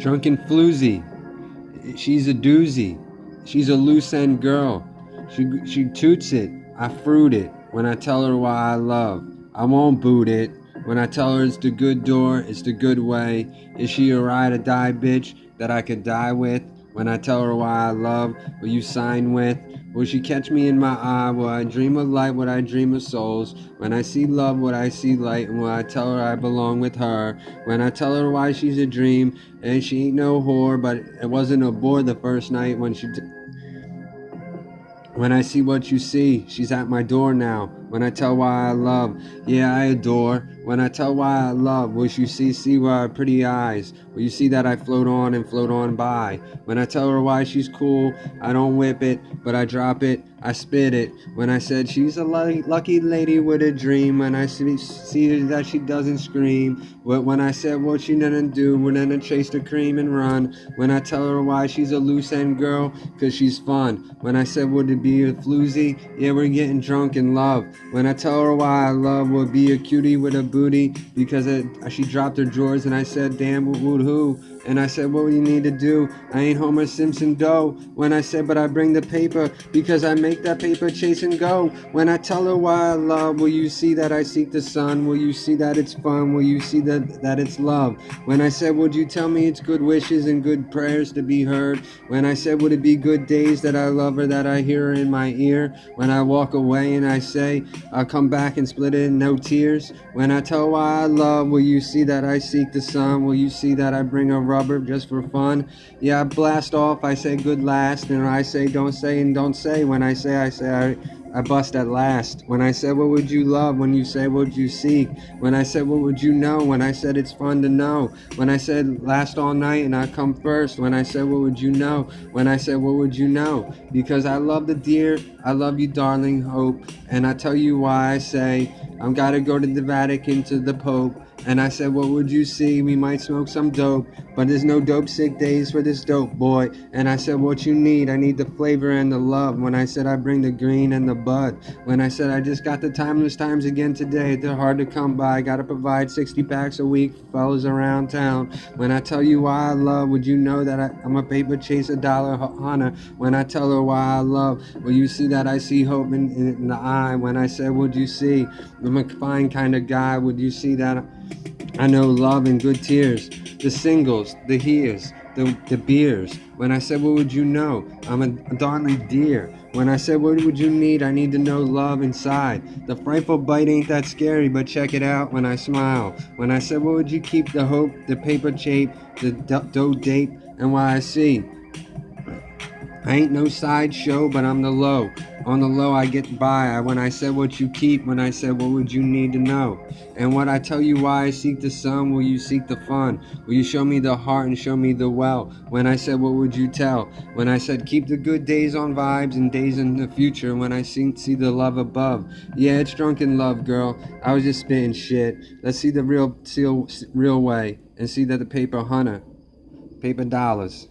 Drunken floozy. She's a doozy. She's a loose end girl. She toots it. I fruit it. When I tell her why I love, I won't boot it. When I tell her it's the good door, it's the good way. Is she a ride or die bitch that I could die with? When I tell her why I love, will you sign with? Will she catch me in my eye? Will I dream of light? Will I dream of souls? When I see love, will I see light? And will I tell her I belong with her? When I tell her why she's a dream, and she ain't no whore, but it wasn't a bore the first night when when I see what you see, she's at my door now. When I tell why I love, yeah, I adore. When I tell why I love, will you see why her pretty eyes? Will you see that I float on and float on by? When I tell her why she's cool, I don't whip it, but I drop it, I spit it. When I said she's a lucky lady with a dream, when I see that she doesn't scream. But when I said what she didn't do, we're gonna chase the cream and run. When I tell her why she's a loose end girl, cause she's fun. When I said would it be a floozy, yeah, we're getting drunk in love. When I tell her why I love, would be a cutie with a booty, because she dropped her drawers and I said, damn, would who? And I said, what do you need to do? I ain't Homer Simpson dough. When I said, but I bring the paper, because I make that paper chase and go. When I tell her why I love, will you see that I seek the sun? Will you see that it's fun? Will you see that it's love? When I said, would you tell me it's good wishes and good prayers to be heard? When I said, would it be good days that I love her, that I hear her in my ear? When I walk away and I say, I'll come back and split it in no tears. When I tell why I love, will you see that I seek the sun? Will you see that I bring a rubber just for fun? Yeah, I blast off, I say good last, and I say don't say and don't say. When I say I bust at last. When I said what would you love? When you say what would you seek? When I said what would you know? When I said it's fun to know. When I said last all night and I come first. When I said what would you know? When I said what would you know? Because I love the dear, I love you darling hope. And I tell you why I say I'm gotta go to the Vatican to the Pope. And I said, what would you see? We might smoke some dope, but there's no dope sick days for this dope boy. And I said, what you need? I need the flavor and the love. When I said I bring the green and the bud. When I said I just got the timeless times again today. They're hard to come by. Gotta provide 60 packs a week for fellas around town. When I tell you why I love, would you know that I'm a paper chaser, dollar hunter? When I tell her why I love, will you see that I see hope in the eye? When I said, would you see? I'm a fine kind of guy. Would you see that I know love and good tears? The singles, the hears, the beers. When I said, what would you know? I'm a darling dear. When I said, what would you need? I need to know love inside. The frightful bite ain't that scary, but check it out when I smile. When I said, what would you keep? The hope, the paper chape, the dough date, and why I see. I ain't no sideshow, but I'm the low. On the low, I get by. When I said what you keep, when I said what would you need to know? And when I tell you why I seek the sun, will you seek the fun? Will you show me the heart and show me the well? When I said what would you tell? When I said keep the good days on vibes and days in the future. When I see the love above. Yeah, it's drunken love, girl. I was just spitting shit. Let's see the real way and see that the paper hunter, paper dollars.